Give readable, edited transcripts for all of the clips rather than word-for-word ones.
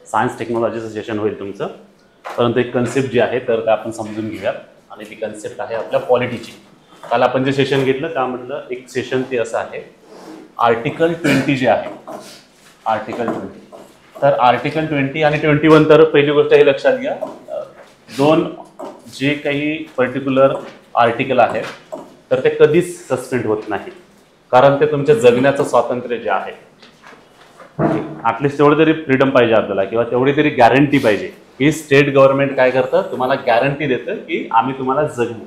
Science टेक्नॉलॉजीचं session होईल तुमचं, परंतु एक कन्सेप्ट जी आहे तर ते आपण समजून घेऊयात. आणि ती कन्सेप्ट आहे आपल्या पॉलिटीची. काल आपण जे सेशन घेतलं त्यामधलं एक सेशन ते असं आहे, आर्टिकल 20 जे आहे, आर्टिकल 20. तर आर्टिकल 20 आणि 21, तर पहिली गोष्ट हे लक्षात घ्या, दोन जे काही पर्टिक्युलर आर्टिकल आहे तर ते कधीच सस्पेंड होत नाही, कारण ते तुमच्या जगण्याचं स्वातंत्र्य जे आहे, ॲटलिस्ट तेवढं तरी फ्रीडम पाहिजे आपल्याला, किंवा तेवढी तरी गॅरंटी पाहिजे की स्टेट गव्हर्नमेंट काय करतं, तुम्हाला गॅरंटी देतं की आम्ही तुम्हाला जगवू.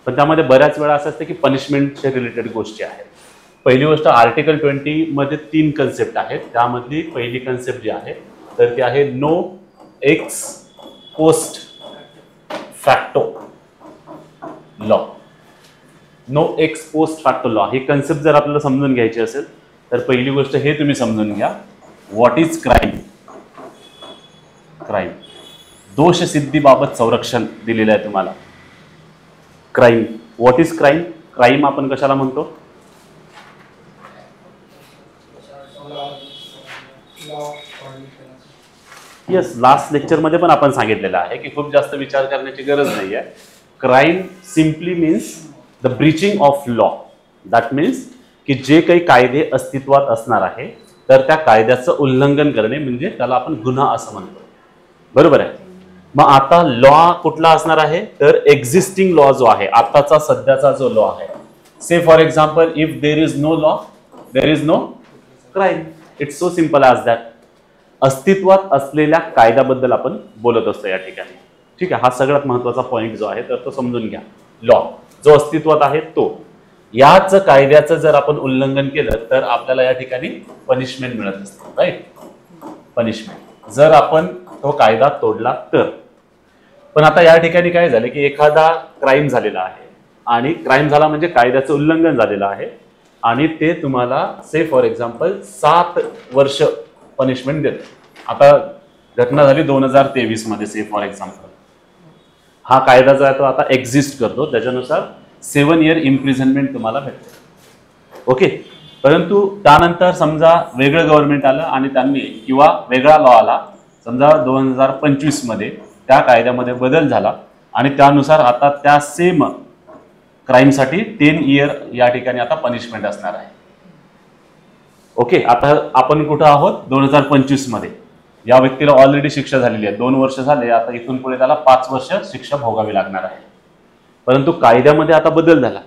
पण त्यामध्ये बऱ्याच वेळा असं असतं की पनिशमेंटच्या रिलेटेड गोष्टी आहेत. पहिली गोष्ट, आर्टिकल 20 मध्ये 3 कन्सेप्ट आहेत. त्यामधली पहिली कन्सेप्ट जी आहे तर ती आहे no ex post facto law. No ex post facto law ही कन्सेप्ट जर आपल्याला समजून घ्यायची असेल तर पहिली गोष्ट हे तुम्ही समजून घ्या, व्हॉट इज क्राईम. क्राईम दोषसिद्धीबाबत संरक्षण दिलेलं आहे तुम्हाला. Crime, what is crime. Crime आपण कशाला म्हणतो, येस, लास्ट लेक्चरमध्ये पण आपण सांगितलेलं आहे की खूप जास्त विचार करण्याची गरज नाही आहे. Crime simply means the breaching of law. That means की जे काही कायदे अस्तित्वात असणार आहे तर त्या कायद्याचं उल्लंघन करणे म्हणजे त्याला आपण गुन्हा असं म्हणतो. बरोबर आहे. मग आता लॉ कुठला असणार आहे तर एक्झिस्टिंग लॉ जो आहे, आताचा सध्याचा जो लॉ आहे. Say for example, if there is no law there is no crime. It's so simple as that. अस्तित्वात असलेल्या कायद्याबद्दल आपण बोलत असतो या ठिकाणी. ठीक आहे, हा सगळ्यात महत्वाचा पॉईंट जो आहे तर तो समजून घ्या. लॉ जो अस्तित्वात आहे तो, याच कायद्याचं जर आपण उल्लंघन केलं तर आपल्याला या ठिकाणी पनिशमेंट मिळत असते. राईट, पनिशमेंट जर आपण तो कायदा तोडला तर. पण आता या ठिकाणी काय झालं की एखादा क्राईम झालेला आहे, आणि क्राईम झाला म्हणजे कायद्याचं उल्लंघन झालेलं आहे, आणि ते तुम्हाला से फॉर एक्झाम्पल 7 वर्ष पनिशमेंट देतं. आता घटना झाली 2023 मध्ये, से फॉर एक्झाम्पल. हा कायदा जो आहे तो आता एक्झिस्ट करतो, त्याच्यानुसार 7 इयर इम्प्रिझनमेंट तुम्हाला भेटते. ओके. परंतु त्यानंतर समजा वेगळं गव्हर्नमेंट आलं आणि त्यांनी, किंवा वेगळा लॉ आला, समजा 2025 मध्ये त्या कायद्यामध्ये बदल झाला आणि त्यानुसार आता त्या सेम क्राईमसाठी 10 इयर या ठिकाणी आता पनिशमेंट असणार आहे. ओके. आता आपण कुठं आहोत, 2025 मध्ये. या व्यक्तीला ऑलरेडी शिक्षा झालेली आहे, 2 वर्ष झाले, आता इथून पुढे त्याला 5 वर्ष शिक्षा भोगावी लागणार आहे. परंतु कायद्यामध्ये आता बदल झाला.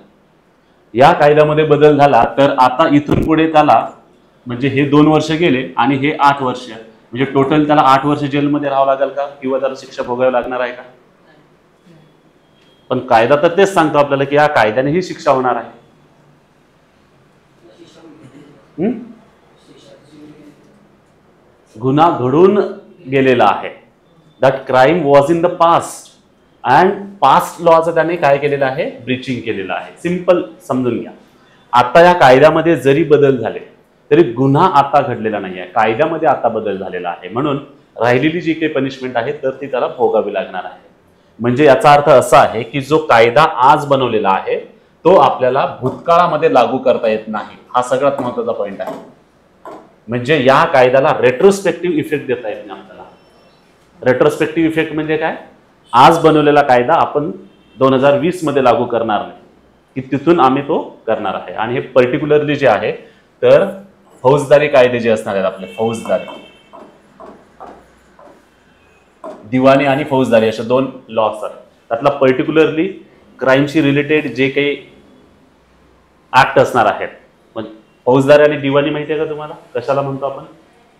या कायद्यामध्ये बदल झाला तर आता इथून पुढे त्याला, म्हणजे हे 2 वर्ष गेले आणि हे 8 वर्ष, म्हणजे टोटल त्याला 8 वर्ष जेलमध्ये राहावं लागेल का, किंवा त्याला शिक्षा भोगावी लागणार आहे का. पण कायदा तर तेच सांगतो आपल्याला की या कायद्याने ही शिक्षा होणार आहे. गुन्हा घडून गेलेला आहे. That crime was in the past, and past लॉचं त्याने काय केलेलं आहे, ब्रीचिंग केलेलं आहे. सिंपल समजून घ्या. आता या कायद्यामध्ये जरी बदल झाले तरी गुन्हा आता घडलेला नाही आहे, कायद्यामध्ये आता बदल झालेला आहे. म्हणून राहिलेली जी काही पनिशमेंट आहे तर ती त्याला भोगावी लागणार आहे. म्हणजे याचा अर्थ असा आहे की जो कायदा आज बनवलेला आहे तो आपल्याला भूतकाळामध्ये लागू करता येत नाही. हा सगळ्यात महत्वाचा पॉईंट आहे. म्हणजे या कायद्याला रेट्रोस्पेक्टिव्ह इफेक्ट देता येत नाही आपल्याला. रेट्रोस्पेक्टिव्ह इफेक्ट म्हणजे काय, आज बनवलेला कायदा आपण 2020 मध्ये लागू करणार नाही, की तिथून आम्ही तो करणार आहे. आणि हे पर्टिक्युलरली जे आहे तर फौजदारी कायदे जे असणार आहेत आपले, फौजदारी, दिवाणी आणि फौजदारी असे 2 लॉ असतात. त्यातला पर्टिक्युलरली क्राईमशी रिलेटेड जे काही ऍक्ट असणार आहेत. पण फौजदारी आणि दिवाणी माहिती आहे का तुम्हाला, कशाला म्हणतो आपण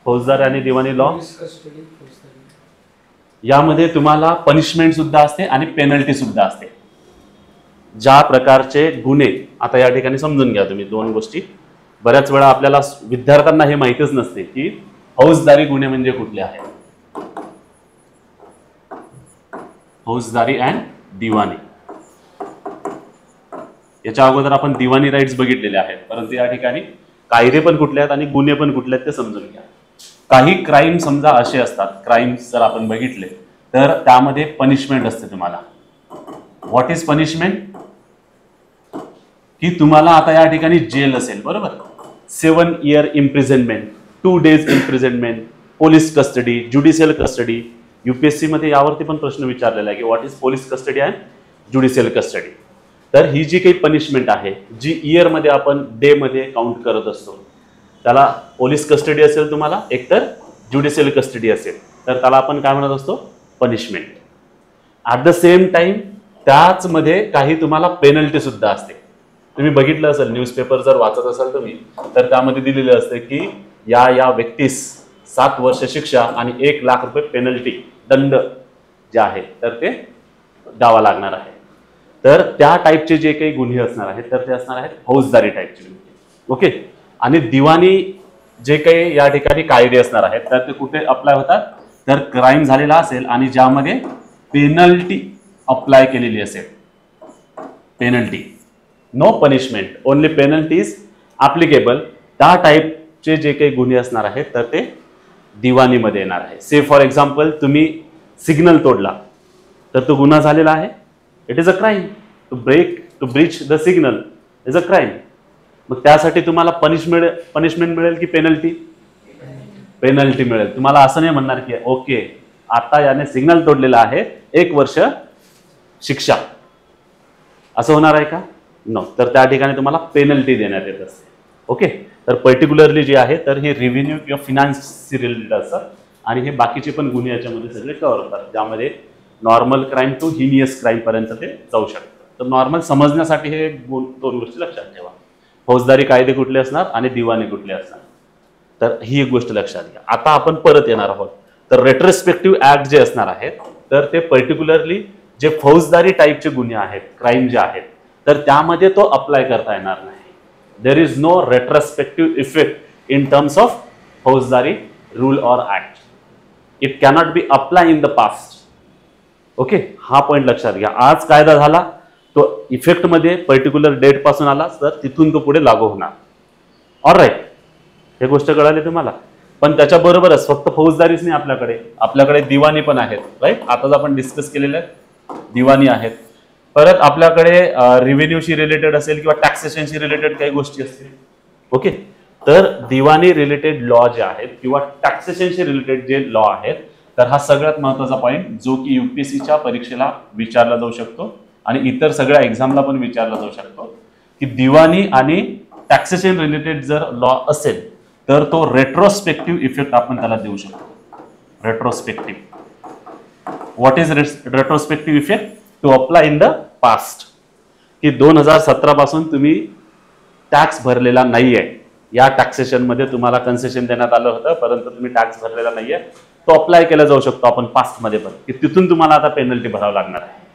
फौजदारी आणि दिवाणी लॉ. यामध्ये तुम्हाला पनिशमेंट सुद्धा असते आणि पेनल्टी सुद्धा असते. ज्या प्रकारचे गुन्हे, आता या ठिकाणी समजून घ्या तुम्ही 2 गोष्टी. बऱ्याच वेळा आपल्याला विद्यार्थ्यांना हे माहितीच नसते की फौजदारी गुन्हे म्हणजे कुठले आहेत. फौजदारी अँड दिवाणी. याच्या अगोदर आपण दिवाणी राईट्स बघितलेले आहेत, परंतु या ठिकाणी कायदे पण कुठले आहेत आणि गुन्हे पण कुठले आहेत ते समजून घ्या. काही क्राईम समजा असे असतात, क्राईम्स जर आपण बघितले तर त्यामध्ये पनिशमेंट असते तुम्हाला. व्हॉट इज पनिशमेंट, की तुम्हाला आता या ठिकाणी जेल असेल, बरोबर, 7 year imprisonment. 2 days imprisonment, police custody, judicial custody. UPSC मध्ये यावरती पण प्रश्न विचारलेला आहे की what is police custody and judicial custody. तर ही जी काही पनिशमेंट आहे जी इयरमध्ये आपण डेमध्ये काउंट करत असतो, त्याला पोलीस कस्टडी असेल तुम्हाला, एकतर ज्युडिशियल कस्टडी असेल, तर त्याला आपण काय म्हणत असतो, punishment. At the same time त्याच मध्ये काही तुम्हाला पेनल्टी सुद्धा असते. तुम्ही बघितलं असेल, न्यूजपेपर जर वाचत असाल तुम्ही, तर त्यामध्ये दिलेलं असतं की या व्यक्तीस 7 वर्ष शिक्षा आणि 1 लाख रुपये पेनल्टी, दंड जे आहे तर ते द्यावा लागणार आहे. तर त्या टाईपचे जे काही गुन्हे असणार आहेत तर ते असणार आहेत फौजदारी टाईपचे गुन्हे. ओके. आणि दिवाणी जे काही या ठिकाणी कायदे असणार आहेत तर ते कुठे अप्लाय होतात, तर क्राईम झालेला असेल आणि ज्यामध्ये पेनल्टी अप्लाय केलेली असेल. Penalty, no punishment, only penalty is applicable. त्या टाईपचे जे काही गुन्हे असणार आहेत तर ते दिवाणीमध्ये येणार आहे. से फॉर एक्झाम्पल तुम्ही सिग्नल तोडला तर तो गुन्हा झालेला आहे. It is a crime. To breach the signal is a crime. मग त्यासाठी तुम्हाला पनिशमेंट मिळेल की पेनल्टी? पेनल्टी मिळेल. तुम्हाला असं नाही म्हणणार की ओके आता याने सिग्नल तोडलेला आहे, 1 वर्ष शिक्षा, असं होणार आहे का? नो. तर त्या ठिकाणी तुम्हाला पेनल्टी देण्यात येत असते. ओके. तर पर्टिक्युलरली जे आहे तर हे रेव्हेन्यू किंवा फिनान्सशी रिलेटेड असतात आणि हे बाकीचे पण गुन्हे याच्यामध्ये सगळे कव्हर होतात, ज्यामध्ये normal crime to heinous crime पर्यंत ते जाऊ शकतं. तर नॉर्मल समजण्यासाठी हे 2 गोष्टी लक्षात ठेवा. फौजदारी कायदे कुठले असणार आणि दिवाणी कुठले असणार, तर ही एक गोष्ट लक्षात घ्या. आता आपण परत येणार आहोत. तर रेट्रोस्पेक्टिव्ह ऍक्ट जे असणार आहेत तर ते पर्टिक्युलरली जे फौजदारी टाईपचे गुन्हे आहेत, क्राईम जे आहेत, तर त्यामध्ये तो अप्लाय करता येणार नाही. There is no retrospective effect in terms of फौजदारी रूल और act. It cannot be apply in the past. Okay. हा पॉईंट लक्षात घ्या. आज कायदा झाला तो इफेक्टमध्ये पर्टिक्युलर डेट पासून आला तर तिथून तो पुढे लागू होणार. ऑलराईट, हे गोष्ट कळाली तुम्हाला. पण त्याच्याबरोबरच फक्त फौजदारीच नाही, आपल्याकडे दिवाणी पण आहेत. राईट, आताच आपण डिस्कस केलेले दिवाणी आहेत. परत आपल्याकडे रेव्हेन्यूशी रिलेटेड असेल किंवा टॅक्सेशनशी रिलेटेड काही गोष्टी असतील. ओके. तर दिवाणी रिलेटेड लॉ जे आहेत किंवा टॅक्सेशनशी रिलेटेड जे लॉ आहेत, तर हा सगळ्यात महत्त्वाचा पॉईंट जो की UPSCच्या परीक्षेला विचारला जाऊ शकतो आणि इतर सगळ्या एक्झामला पण विचारला जाऊ शकतो की दिवाणी आणि टॅक्सेशन रिलेटेड जर लॉ असेल तर तो रेट्रोस्पेक्टिव्ह इफेक्ट आपण त्याला देऊ शकतो. Retrospective. What is retrospective effect? To apply in the past. की 2017 पासून तुम्ही टॅक्स भरलेला नाहीये, या टॅक्सेशन मध्ये तुम्हाला कन्सेशन देण्यात आलं होतं परंतु तुम्ही टॅक्स भरलेला नाहीये, तो अप्लाय केला जाऊ शकतो आपण पास्ट मध्ये पण, की तिथून तुम्हाला आता पेनल्टी भरावी लागणार आहे.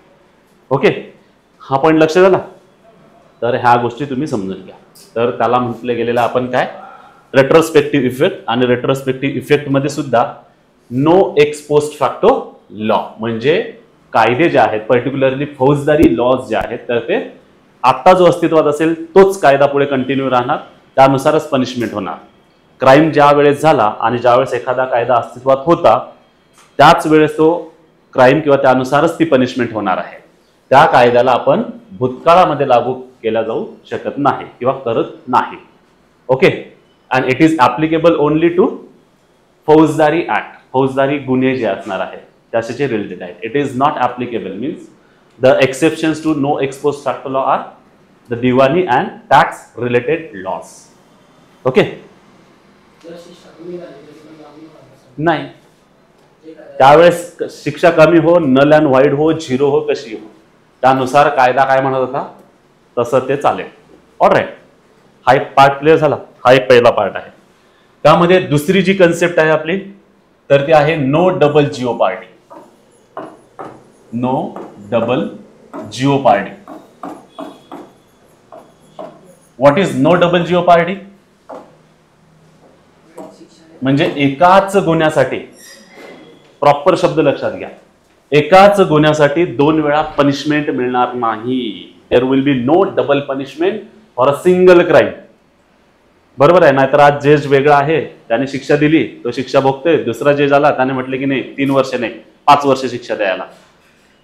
ओके. हा पॉईंट लक्षात आला. तर ह्या गोष्टी तुम्ही समजून घ्या. तर त्याला म्हटलं गेलेलं आपण काय, रेट्रोस्पेक्टिव्ह इफेक्ट. आणि रेट्रोस्पेक्टिव्ह इफेक्ट मध्ये सुद्धा no ex post facto law, म्हणजे कायदे जे आहेत पर्टिक्युलरली फौजदारी लॉज जे आहेत तर ते आता जो अस्तित्वात असेल तोच कायदा पुढे कंटिन्यू राहणार, त्यानुसारच पनिशमेंट होणार. क्राईम ज्या वेळेस झाला आणि ज्यावेळेस एखादा कायदा अस्तित्वात होता त्याच वेळेस तो क्राईम किंवा त्यानुसारच ती पनिशमेंट होणार आहे. त्या कायद्याला आपण भूतकाळामध्ये लागू केला जाऊ शकत नाही किंवा करत नाही. Okay. And it is applicable only to फौजदारी ऍक्ट. फौजदारी गुन्हे जे असणार आहेत त्याचे रिलेटेड आहेत. It is not applicable means the exceptions to no ex post facto law are the दिवाणी and tax related laws. Okay. नाही, त्यावेळेस शिक्षा कमी हो, नल अँड व्हाईड हो, 0 हो, कशी हो, त्यानुसार कायदा काय म्हणत होता तसं ते चालेल. ऑलराईट. हा एक पार्ट क्लिअर झाला. हा एक पहिला पार्ट आहे. त्यामध्ये दुसरी जी कन्सेप्ट आहे आपली तर ती आहे no double jeopardy. No double jeopardy. What is no double jeopardy? म्हणजे एकाच गुन्ह्यासाठी, प्रॉपर शब्द लक्षात घ्या, एकाच गुन्ह्यासाठी 2 वेळा पनिशमेंट मिळणार नाही. There will be no double punishment for a single crime. बरोबर आहे. नाहीतर आज जज वेगळा आहे, त्याने शिक्षा दिली, तो शिक्षा भोगतोय. दुसरा जज आला, त्याने म्हटले की नाही 3 वर्ष नाही 5 वर्ष शिक्षा द्यायला,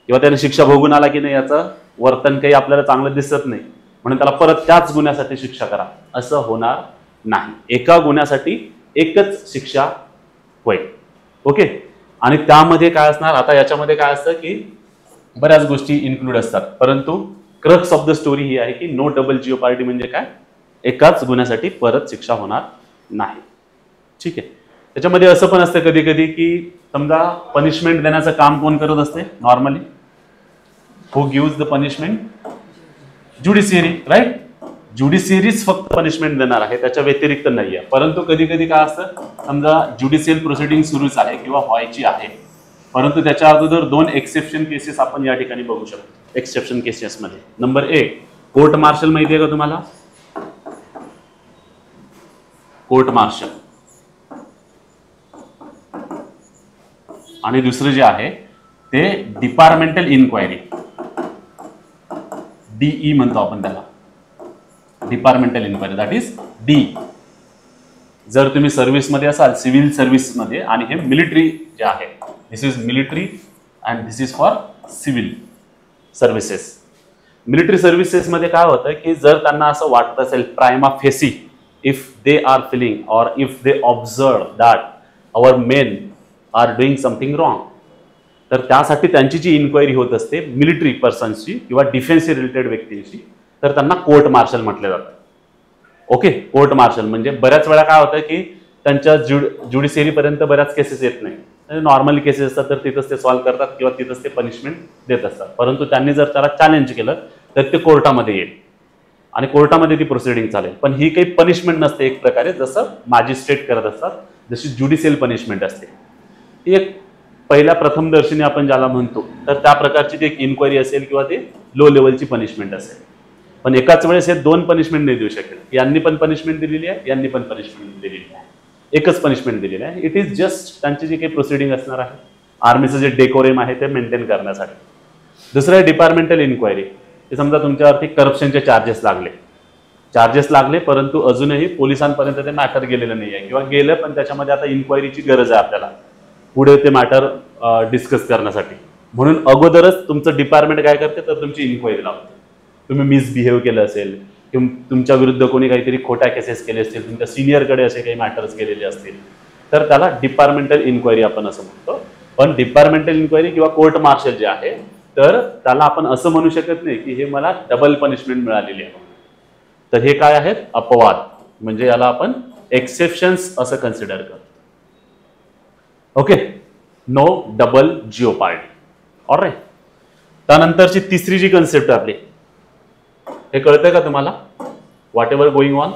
किंवा त्याने शिक्षा भोगून आला की नाही याचं वर्तन काही आपल्याला चांगलं दिसत नाही म्हणून त्याला परत त्याच गुन्ह्यासाठी शिक्षा करा, असं होणार नाही. एका गुन्ह्यासाठी एकच शिक्षा होईल. ओके. आणि त्यामध्ये काय असणार, आता याच्यामध्ये काय असतं की बऱ्याच गोष्टी इन्क्लूड असतात, परंतु क्रक्स ऑफ द स्टोरी ही आहे की नो डबल जिओपार्डी म्हणजे काय, एकाच गुन्ह्यासाठी परत शिक्षा होणार नाही. ठीक आहे. त्याच्यामध्ये असं पण असतं कधी कधी की समजा पनिशमेंट देण्याचं काम कोण करत असते normally, who gives the punishment, judiciary, right. ज्युडिशियरीच फक्त पनिशमेंट देणार आहे, त्याच्या व्यतिरिक्त नाही आहे. परंतु कधी कधी काय असतं, समजा ज्युडिशियल प्रोसिडिंग सुरूच आहे किंवा व्हायची आहे, परंतु त्याच्या अगोदर 2 एक्सेप्शन केसेस आपण या ठिकाणी बघू शकतो. एक्सेप्शन केसेस मध्ये नंबर 1 कोर्ट मार्शल, माहिती आहे का तुम्हाला, कोर्ट मार्शल. आणि दुसरं जे आहे ते डिपार्टमेंटल इन्क्वायरी, डीई म्हणतो आपण त्याला, departmental inquiry, that is D. जर तुम्ही सर्व्हिसमध्ये असाल, सिव्हिल सर्व्हिसमध्ये, आणि हे मिलिटरी जे आहे, this is military and this is for civil services. Military services मध्ये काय होतं की जर त्यांना असं वाटत असेल prima facie, if they are feeling or if they observe that our men are doing something wrong, तर त्यासाठी त्यांची जी इन्क्वायरी होत असते मिलिटरी पर्सन्सची किंवा डिफेन्स रिलेटेड व्यक्तींची, तर त्यांना कोर्ट मार्शल म्हटलं जातं. ओके. कोर्ट मार्शल म्हणजे बऱ्याच वेळा काय होतं की त्यांच्या ज्युडिशियरी पर्यंत बऱ्याच केसेस येत नाही, नॉर्मली केसेस असतात तर तिथंच ते सॉल्व्ह करतात किंवा तिथंच ते पनिशमेंट देत असतात. परंतु त्यांनी जर त्याला चॅलेंज केलं तर ते कोर्टामध्ये येईल आणि कोर्टामध्ये ती प्रोसिडिंग चालेल. पण ही काही पनिशमेंट नसते एक प्रकारे, जसं मॅजिस्ट्रेट करत असतात, जशी ज्युडिशियल पनिशमेंट असते. ती एक पहिल्या प्रथमदर्शनी आपण ज्याला म्हणतो, तर त्या प्रकारची ती एक इन्क्वायरी असेल किंवा ते लो लेवलची पनिशमेंट असेल. पण एकाच वेळेस हे 2 पनिशमेंट नाही देऊ शकेल. यांनी पण पनिशमेंट दिलेली आहे, यांनी पण पनिशमेंट दिलेली आहे, एकच पनिशमेंट दिलेली आहे. इट इज जस्ट त्यांची जी काही प्रोसिडिंग असणार आहे, आर्मीचं जे डेकोरेम आहे ते मेंटेन करण्यासाठी. दुसरं आहे डिपार्टमेंटल इन्क्वायरी. ते समजा तुमच्यावरती करप्शनचे चार्जेस लागले, परंतु अजूनही पोलिसांपर्यंत ते मॅटर गेलेलं नाही आहे किंवा गेलं पण त्याच्यामध्ये आता इन्क्वायरीची गरज आहे आपल्याला पुढे ते मॅटर डिस्कस करण्यासाठी. म्हणून अगोदरच तुमचं डिपार्टमेंट काय करते, तर तुमची इन्क्वायरी लावते. तुम्ही मिसबिहेव केलं असेल किंवा तुमच्या विरुद्ध कोणी काहीतरी खोट्या केसेस केले असतील, तुमच्या सिनियरकडे असे काही मॅटर्स गेलेले असतील, तर त्याला डिपार्टमेंटल इन्क्वायरी आपण असं म्हणतो. पण डिपार्टमेंटल इन्क्वायरी किंवा कोर्ट मार्शल जे आहे, तर त्याला आपण असं म्हणू शकत नाही की हे मला डबल पनिशमेंट मिळालेली आहे. तर हे काय आहेत, अपवाद, म्हणजे याला आपण एक्सेप्शन्स असं कन्सिडर करतो. Okay. No double jeopardy. Alright. त्यानंतरची तिसरी जी कन्सेप्ट आपली, हे कळतंय का तुम्हाला, whatever going on.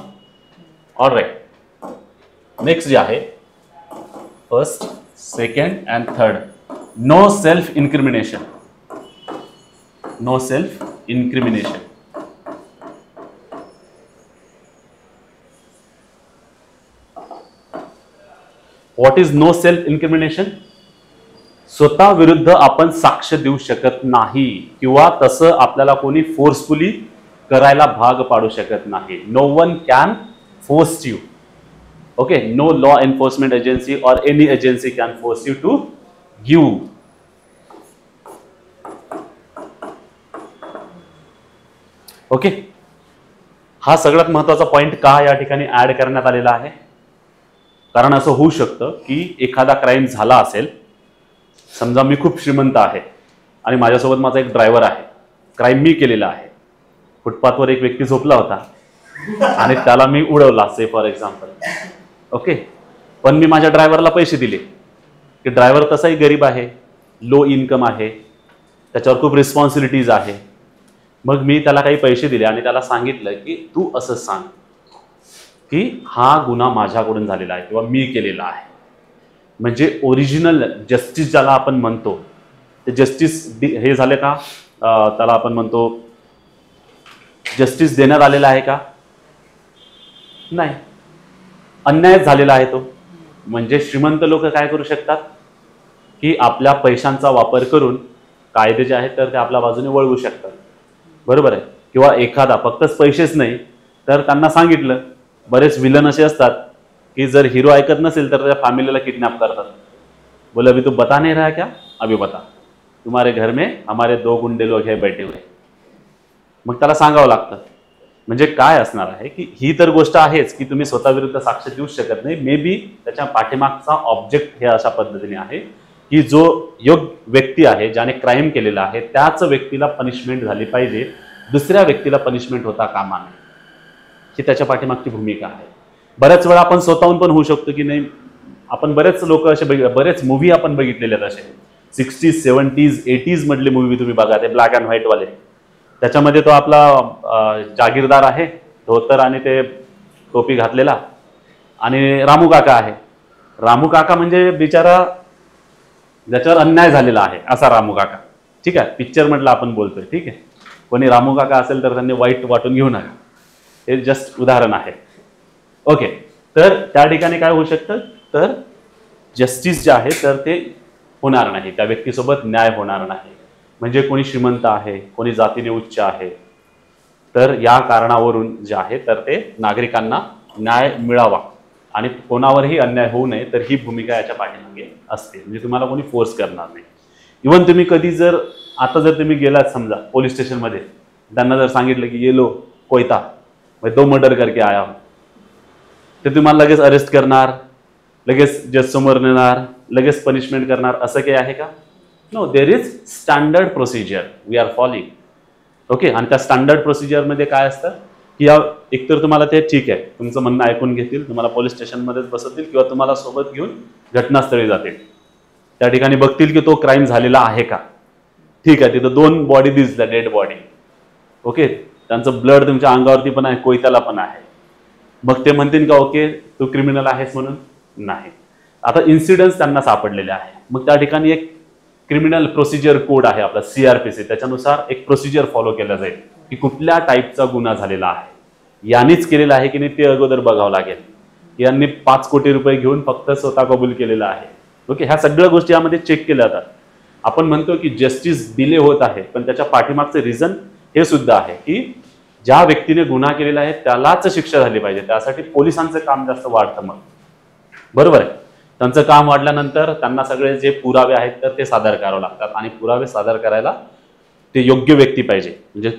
Alright. Next जे आहे, first, second and third, no self incrimination. No self incrimination. What is no self incrimination? स्वतः विरुद्ध आपण साक्ष देऊ शकत नाही किंवा तसं आपल्याला कोणी फोर्सफुली करायला भाग पाडू शकत नाही. No one can force you. Okay. No law enforcement agency or any agency can force you to give. Okay. हा सगळ्यात महत्वाचा पॉइंट का या ठिकाणी ऍड करण्यात आलेला आहे, कारण असं होऊ शकतं की एखादा क्राईम झाला असेल, समजा मी खूप श्रीमंत आहे आणि माझ्यासोबत माझा एक ड्रायव्हर आहे, क्राईम मी केलेला आहे, फुटपाथवर एक व्यक्ती झोपला होता आणि त्याला मी उडवला, से फॉर एक्झाम्पल. ओके. पण मी माझ्या ड्रायव्हरला पैसे दिले, की ड्रायव्हर तसाही गरीब आहे, लो इन्कम आहे, त्याच्यावर खूप रिस्पॉन्सिबिलिटीज आहे. मग मी त्याला काही पैसे दिले आणि त्याला सांगितलं की तू असं सांग की हा गुन्हा माझ्याकडून झालेला आहे किंवा मी केलेला आहे. म्हणजे ओरिजिनल जस्टिस ज्याला आपण म्हणतो ते जस्टिस हे झाले का, त्याला आपण म्हणतो जस्टिस देण्यात आलेला आहे का, नाही, अन्याय झालेला आहे तो. म्हणजे श्रीमंत लोक काय करू शकतात की आपल्या पैशांचा वापर करून कायदे जे आहेत तर ते आपल्या बाजूने वळवू शकतात, बरोबर आहे. किंवा एखादा फक्तच पैसेच नाही तर त्यांना सांगितलं, बरेच विलन असे असतात कि जर हिरो ऐकत नसेल तर त्या फॅमिलीला किडनॅप करतात. बोले अभी तू बता नहीं रहा क्या, अभी बता, तुम्हारे घर में हमारे 2 गुंडे लोग हैं बैठे हुए. मग त्याला सांगावं लागतं म्हणजे काय असणार आहे की ही तर गोष्ट आहेच की तुम्ही स्वतःविरुद्ध साक्ष देऊ शकत नाही, मे बी त्याच्या पाठीमागचा ऑब्जेक्ट हे अशा पद्धतीने आहे की जो योग्य व्यक्ती आहे ज्याने क्राईम केलेला आहे त्याच व्यक्तीला पनिशमेंट झाली पाहिजे, दुसऱ्या व्यक्तीला पनिशमेंट होता कामा नये, ही त्याच्या पाठीमागची भूमिका आहे. बऱ्याच वेळा आपण स्वतःहून पण होऊ शकतो की नाही, आपण बरेच लोक असे बरेच मूव्ही आपण बघितलेले आहेत असे 60s 70s 80s मधले मूव्ही तुम्ही बघा, ते ब्लॅक अँड व्हाईट वाले. त्याच्यामध्ये तो आपला जागीरदार आहे, धोतर आणि ते टोपी घातलेला, आणि रामू काका आहे. रामू काका म्हणजे बिचारा ज्याच्यावर अन्याय झालेला आहे असा रामू काका. ठीक आहे, पिक्चर म्हटलं आपण बोलतोय. ठीक आहे, कोणी रामू काका असेल तर त्यांनी वाईट वाटून घेऊ नका, हे जस्ट उदाहरण आहे. ओके, तर त्या ठिकाणी काय होऊ शकतं, तर जस्टिस जे आहे तर ते होणार नाही, त्या व्यक्तीसोबत न्याय होणार नाही. म्हणजे कोणी श्रीमंत आहे, कोणी जातीने उच्च आहे, तर या कारणावरून जे आहे तर ते नागरिकांना न्याय मिळावा आणि कोणावरही अन्याय होऊ नये, तर ही भूमिका याच्या पाठीमागे असते. म्हणजे तुम्हाला कोणी फोर्स करणार नाही. इव्हन तुम्ही कधी जर आता जर तुम्ही गेलात समजा पोलीस स्टेशनमध्ये, त्यांना जर सांगितलं की ये लो कोयता, मैं 2 मर्डर करके आया हूं, ते तुम्हाला लगेच अरेस्ट करणार, लगेच जज समोर नेणार, लगेच पनिशमेंट करणार, असं काही आहे का? No, there is standard procedure we are following. Okay, आणि त्या स्टँडर्ड प्रोसिजरमध्ये काय असतं की एकतर तुम्हाला ते ठीक आहे, तुमचं म्हणणं ऐकून घेतील, तुम्हाला पोलीस स्टेशनमध्येच बसवतील किंवा तुम्हाला सोबत घेऊन घटनास्थळी जातील. त्या ठिकाणी बघतील की तो क्राईम झालेला आहे का. ठीक आहे, तिथं 2 बॉडी दिसल्या, डेड बॉडी. ओके, त्यांचं ब्लड तुमच्या अंगावरती पण आहे, कोयत्याला पण आहे. मग ते म्हणतील का ओके तू क्रिमिनल आहेस म्हणून? नाही. आता इन्सिडन्स त्यांना सापडलेले आहे, मग त्या ठिकाणी एक क्रिमिनल प्रोसिजर कोड आहे आपला CRPC, त्याच्यानुसार एक प्रोसिजर फॉलो केलं जाईल की कुठल्या टाईपचा गुन्हा झालेला आहे, यांनीच केलेला आहे की नाही ते अगोदर बघावं लागेल. यांनी 5 कोटी रुपये घेऊन फक्त स्वतः कबूल केलेला आहे. ओके, ह्या सगळ्या गोष्टी यामध्ये चेक केल्या जातात. आपण म्हणतो की जस्टिस डिले होत आहे, पण त्याच्या पाठीमागचं रिझन हे सुद्धा आहे की ज्या व्यक्तीने गुन्हा केलेला आहे त्यालाच शिक्षा झाली पाहिजे. त्यासाठी पोलिसांचं काम जास्त वाढतं. मग बरोबर आहे, त्यांचं काम वाढल्यानंतर त्यांना सगळे जे पुरावे आहेत तर ते सादर करावे लागतात, आणि पुरावे सादर करायला ते योग्य व्यक्ती पाहिजे. म्हणजे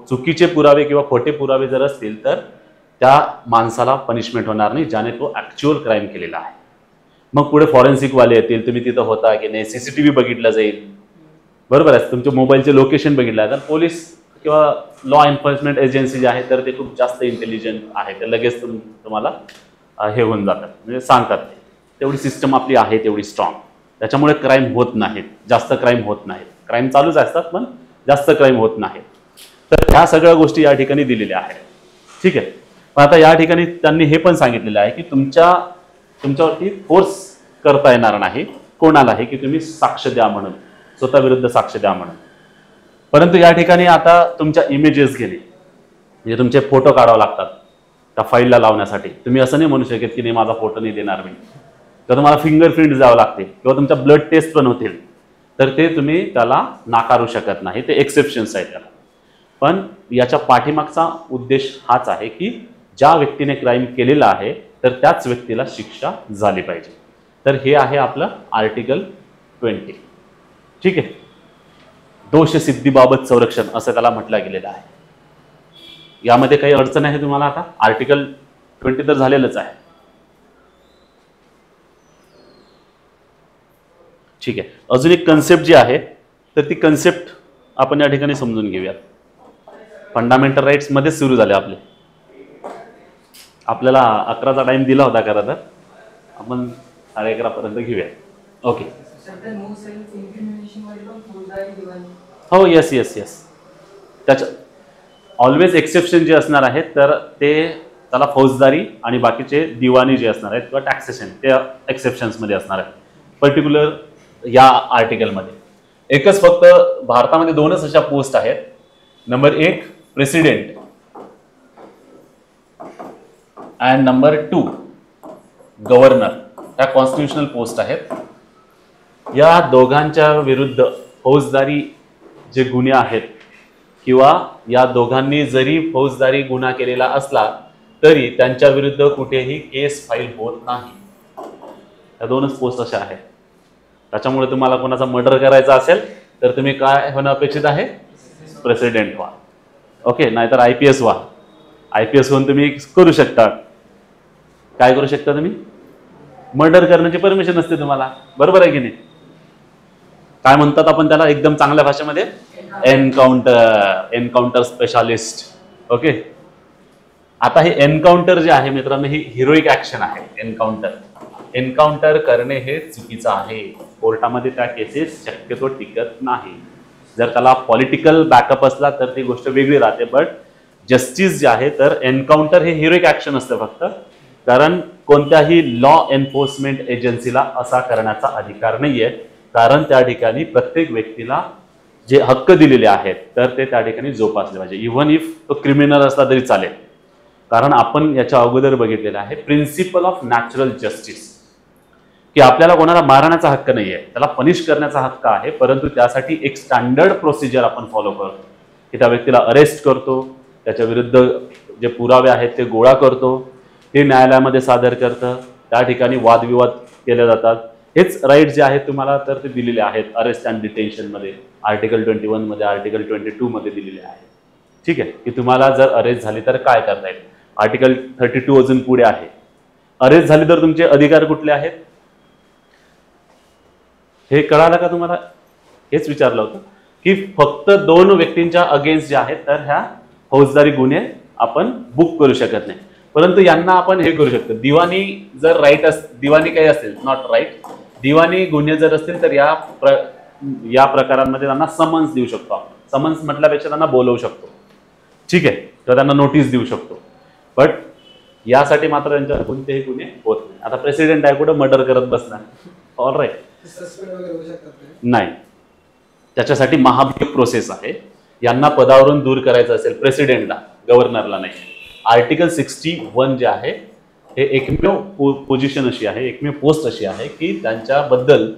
चुकीचे पुरावे किंवा खोटे पुरावे जर असतील तर त्या माणसाला पनिशमेंट होणार नाही ज्याने तो ऍक्च्युअल क्राईम केलेला आहे. मग पुढे फॉरेन्सिक वाले येतील, तुम्ही तिथं होता की नाही, CCTV बघितलं जाईल. बरोबर आहे, तुमच्या मोबाईलचे लोकेशन बघितलं तर पोलीस किंवा लॉ एन्फोर्समेंट एजन्सी जे आहे तर ते खूप जास्त इंटेलिजंट आहे, ते लगेच तुम्हाला हे होऊन जातात, म्हणजे सांगतात. तेवढी सिस्टम आपली आहे तेवढी स्ट्रॉंग, त्याच्यामुळे क्राईम होत नाहीत, जास्त क्राईम होत नाहीत. क्राईम चालूच असतात पण जास्त क्राईम होत नाहीत. तर ह्या सगळ्या गोष्टी या ठिकाणी दिलेल्या आहेत. ठीक आहे, पण आता या ठिकाणी त्यांनी हे पण सांगितलेलं आहे की तुमच्यावरती फोर्स करता येणार नाही कोणालाही की तुम्ही साक्ष द्या म्हणून, स्वतःविरुद्ध साक्ष द्या म्हणून. परंतु या ठिकाणी आता तुमच्या इमेजेस गेले, म्हणजे तुमचे फोटो काढावे लागतात त्या फाईलला लावण्यासाठी. तुम्ही असं नाही म्हणू शकत की नाही माझा फोटो नाही देणार मी, तर तुम्हाला फिंगरप्रिंट द्यावं लागते किंवा तुमच्या ब्लड टेस्ट पण होतील, तर ते तुम्ही त्याला नाकारू शकत नाही. ते एक्सेप्शन्स आहेत त्याला. पण याच्या पाठीमागचा उद्देश हाच आहे की ज्या व्यक्तीने क्राईम केलेला आहे तर त्याच व्यक्तीला शिक्षा झाली पाहिजे. तर हे आहे आपलं आर्टिकल 20. ठीक आहे, दोषसिद्धीबाबत संरक्षण असं त्याला म्हटलं गेलेलं आहे. यामध्ये काही अडचण आहे तुम्हाला? आता आर्टिकल 20 तर झालेलंच आहे. ठीक आहे, अजून एक कन्सेप्ट जी आहे तर ती कन्सेप्ट आपण या ठिकाणी समजून घेऊयात. फंडामेंटल राईट्स मध्ये सुरू झाले आपले. आपल्याला 11चा टाइम दिला होता खरं तर, आपण 11:30 पर्यंत घेऊया. ओके, हो, येस येस येस. त्याच्या ऑलवेज एक्सेप्शन जे असणार आहेत तर ते त्याला फौजदारी आणि बाकीचे दिवाणी जे असणार आहेत किंवा टॅक्सेशन ते एक्सेप्शन्समध्ये असणार आहेत. पर्टिक्युलर या आर्टिकलमध्ये एकच फक्त भारतामध्ये 2च अशा पोस्ट आहेत. Number 1 president and number 2 governor. त्या कॉन्स्टिट्युशनल पोस्ट आहेत. या दोघांच्या विरुद्ध फौजदारी जे गुन्हे आहेत किंवा या दोघांनी जरी फौजदारी गुन्हा केलेला असला तरी त्यांच्या विरुद्ध कुठेही केस फाईल होत नाही. या 2च पोस्ट अशा आहेत. त्याच्यामुळे तुम्हाला कोणाचा मर्डर करायचा असेल तर तुम्ही काय होणं अपेक्षित आहे? प्रेसिडेंट व्हा. ओके, नाहीतर IPS व्हा. IPS होऊन तुम्ही करू शकता, काय करू शकता तुम्ही, मर्डर करण्याची परमिशन असते तुम्हाला, बरोबर आहे की नाही. काय म्हणतात आपण त्याला एकदम चांगल्या भाषेमध्ये, एन्काउंटर स्पेशालिस्ट. ओके, आता हे एन्काउंटर जे आहे मित्रांनो, ही हिरोईक ऍक्शन आहे. एन्काउंटर करणे हे चुकीचं आहे. कोर्टामध्ये त्या केसेस शक्यतो टिकत नाही. जर त्याला पॉलिटिकल बॅकअप असला तर ती गोष्ट वेगळी राहते, बट जस्टिस जे आहे तर एन्काउंटर हे हिरोईक ऍक्शन असतं फक्त. कारण कोणत्याही लॉ एन्फोर्समेंट एजन्सीला असा करण्याचा अधिकार नाहीये, कारण त्या ठिकाणी प्रत्येक व्यक्तीला जे हक्क दिलेले आहेत तर ते त्या ठिकाणी जोपासले पाहिजे. इव्हन इफ तो क्रिमिनल असला तरी चालेल, कारण आपण याच्या अगोदर बघितलेलं आहे प्रिन्सिपल ऑफ नॅचरल जस्टिस, की आपल्याला कोणाला मारण्याचा हक्क नाहीये, त्याला पनिश करण्याचा हक्क आहे, परंतु त्यासाठी एक स्टँडर्ड प्रोसिजर आपण फॉलो करतो, की त्या व्यक्तीला अरेस्ट करतो, त्याच्या विरुद्ध जे पुरावे आहेत ते गोळा करतो, ते न्यायालयामध्ये सादर करतं, त्या ठिकाणी वादविवाद केले जातात. हेच राईट जे आहेत तुम्हाला तर ते दिलेले आहेत अरेस्ट अँड डिटेन्शन मध्ये, आर्टिकल 21 मध्ये, आर्टिकल 22 मध्ये दिलेले आहे. ठीक आहे, की तुम्हाला जर अरेस्ट झाली तर काय करता येईल. आर्टिकल 32 अजून पुढे आहे. अरेस्ट झाली तर तुमचे अधिकार कुठले आहेत हे कळालं का तुम्हाला. हेच विचारलं होतं की फक्त 2 व्यक्तींच्या अगेन्स्ट जे आहेत तर ह्या फौजदारी गुन्हे आपण बुक करू शकत नाही, परंतु यांना आपण हे करू शकतो. दिवाणी जर दिवाणी काही असेल, नॉट राईट, दिवाणी गुन्हे जर असतील तर या प्रकारांमध्ये त्यांना समन्स देऊ शकतो आपण. समन्स म्हटल्यापेक्षा त्यांना बोलवू शकतो, ठीक आहे, किंवा त्यांना नोटीस देऊ शकतो. बट यासाठी मात्र त्यांच्यावर कोणतेही गुन्हे होत नाही. आता प्रेसिडेंट आहे, कुठं मर्डर करत बसणार, ऑल राईट, नाही. त्याच्यासाठी महाभियोग प्रोसेस आहे. यांना पदावरून दूर करायचं असेल प्रेसिडेंटला, गव्हर्नरला नाही. आर्टिकल 61 जे आहे हे एकमेव पोझिशन अशी आहे, एकमेव पोस्ट अशी आहे की त्यांच्याबद्दल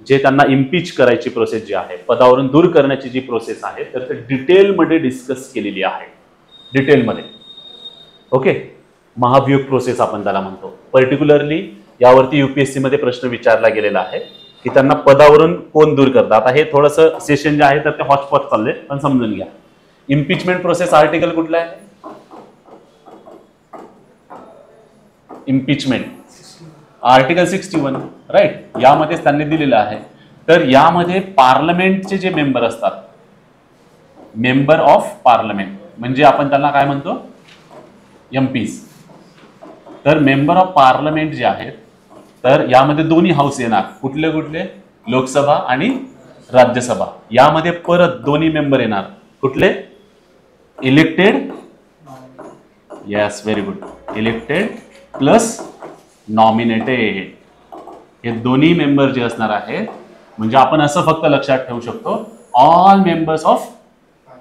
जे त्यांना इम्पीच करायची प्रोसेस जी आहे, पदावरून दूर करण्याची जी प्रोसेस आहे तर ते डिटेलमध्ये डिस्कस केलेली आहे, डिटेलमध्ये. ओके, महाभियोग प्रोसेस आपण त्याला म्हणतो. पर्टिक्युलरली यावरती UPSC मध्ये प्रश्न विचारला गेलेला आहे की त्यांना पदावरून कोण दूर करतात. आता हे थोडंसं सेशन जे आहे तर ते हॉटस्पॉट चाललंय, पण समजून घ्या. इम्पीचमेंट प्रोसेस आर्टिकल कुठला आहे, इम्पीचमेंट आर्टिकल 61, राईट. यामध्येच त्यांनी दिलेलं आहे. तर यामध्ये पार्लमेंटचे जे मेंबर असतात, मेंबर ऑफ पार्लमेंट म्हणजे आपण त्यांना काय म्हणतो, MPs. तर मेंबर ऑफ पार्लमेंट जे आहेत तर यामध्ये दोन्ही हाऊस येणार. कुठले कुठले, लोकसभा आणि राज्यसभा. यामध्ये परत दोन्ही मेंबर येणार. कुठले, elected, yes, very good, elected plus nominated. हे दोन्ही मेंबर जे असणार आहेत, म्हणजे आपण असं फक्त लक्षात ठेवू शकतो, all members of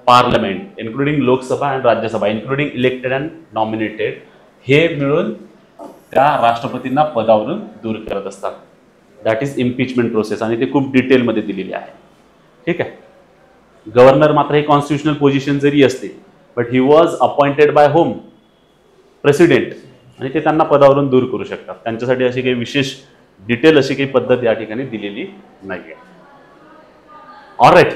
parliament including Lok Sabha आणि Rajya Sabha, including elected and nominated, हे मिळून त्या राष्ट्रपतींना पदावरून दूर करत असतात. दॅट इज इम्पीचमेंट प्रोसेस, आणि ते खूप डिटेलमध्ये दिलेली आहे. ठीक आहे. गव्हर्नर मात्र हे कॉन्स्टिट्युशनल पोझिशन जरी असते, but he was appointed by home, president, आणि ते त्यांना पदावरून दूर करू शकतात. त्यांच्यासाठी अशी काही विशेष डिटेल अशी काही पद्धत या ठिकाणी दिलेली नाहीये. ऑलराईट,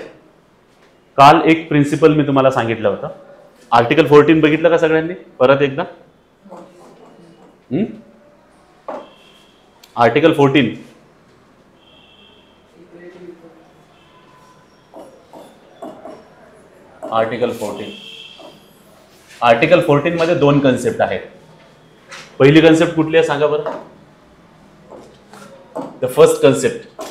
काल एक प्रिन्सिपल मी तुम्हाला सांगितलं होतं. आर्टिकल 14 बघितलं का सगळ्यांनी परत एकदा. आर्टिकल 14 आर्टिकल 14 मध्ये 2 कन्सेप्ट आहेत. पहिली कन्सेप्ट कुठली आहे सांगा बरं. द फर्स्ट कन्सेप्ट,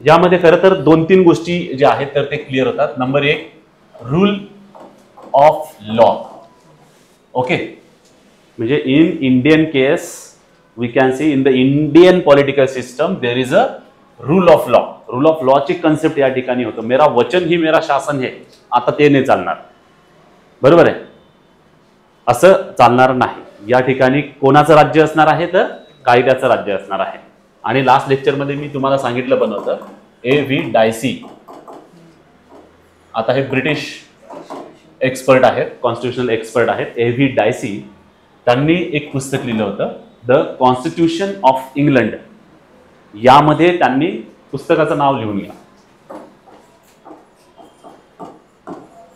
यामध्ये खरं तर 2-3 गोष्टी ज्या आहेत तर ते क्लिअर होतात. Number 1, rule of law. Okay, म्हणजे in Indian case we can see in the Indian political system there is a rule of law. Rule of लॉची कन्सेप्ट या ठिकाणी होतं. मेरा वचन ही मेरा शासन है, आता ते नाही चालणार, बरोबर आहे. असं चालणार नाही. या ठिकाणी कोणाचं राज्य असणार आहे तर कायद्याचं राज्य असणार आहे. आणि लास्ट लेक्चरमध्ये मी तुम्हाला सांगितलं पण होतं, A.V. डायसी, आता हे ब्रिटिश एक्सपर्ट आहेत, कॉन्स्टिट्युशनल एक्सपर्ट आहेत, A.V. डायसी, त्यांनी एक पुस्तक लिहिलं होतं, द कॉन्स्टिट्यूशन ऑफ इंग्लंड. यामध्ये त्यांनी पुस्तकाचं नाव लिहून घ्या,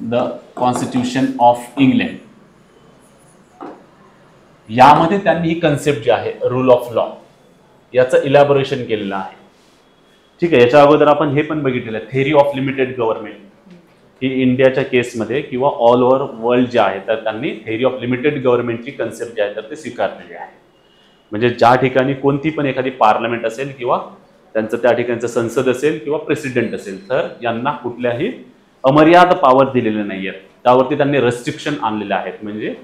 द कॉन्स्टिट्यूशन ऑफ इंग्लंड. यामध्ये त्यांनी ही कन्सेप्ट जी आहे रूल ऑफ लॉ याचं इलॅबोरेशन केलेलं आहे. ठीक आहे. याच्या अगोदर आपण हे पण बघितलेलं आहे थेरी ऑफ लिमिटेड गव्हर्नमेंट, ही इंडियाच्या केसमध्ये किंवा ऑल ओव्हर वर्ल्ड जे आहे तर त्यांनी थेरी ऑफ लिमिटेड गव्हर्नमेंटची कन्सेप्ट जी आहे तर ते स्वीकारलेली आहे. म्हणजे ज्या ठिकाणी कोणती पण एखादी पार्लमेंट असेल किंवा त्यांचं त्या ठिकाणचं संसद असेल किंवा प्रेसिडेंट असेल तर यांना कुठल्याही अमर्याद पॉवर दिलेले नाही आहेत. त्यावरती त्यांनी रेस्ट्रिक्शन आणलेले आहेत. म्हणजे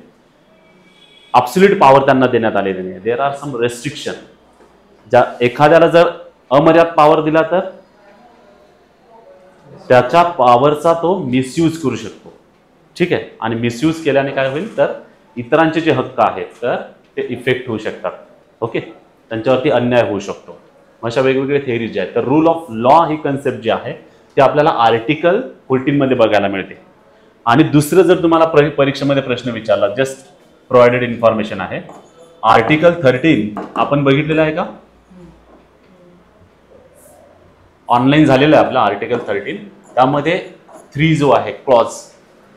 ॲब्सोल्यूट पॉवर त्यांना देण्यात आलेली नाही. There are some restriction. ज्या एखाद्याला जर अमर्याद पॉवर दिला तर त्याच्या पॉवरचा तो मिसयूज करू शकतो. ठीक आहे. आणि मिसयूज केल्याने काय होईल तर इतरांचे जे हक्क आहेत तर ते इफेक्ट होऊ शकतात. ओके. त्यांच्यावरती अन्याय होऊ शकतो. अशा वेगवेगळे थेअरीज जे आहेत तर रूल ऑफ लॉ ही कन्सेप्ट जी आहे ते आपल्याला आर्टिकल 14 मध्ये बघायला मिळते. आणि दुसरं जर तुम्हाला परीक्षेमध्ये प्रश्न विचारला, जस्ट प्रोव्हाइडेड इन्फॉर्मेशन आहे, आर्टिकल 13 आपण बघितलेलं आहे का? ऑनलाईन झालेलं आहे आपलं आर्टिकल 13. त्यामध्ये 3 जो आहे clause,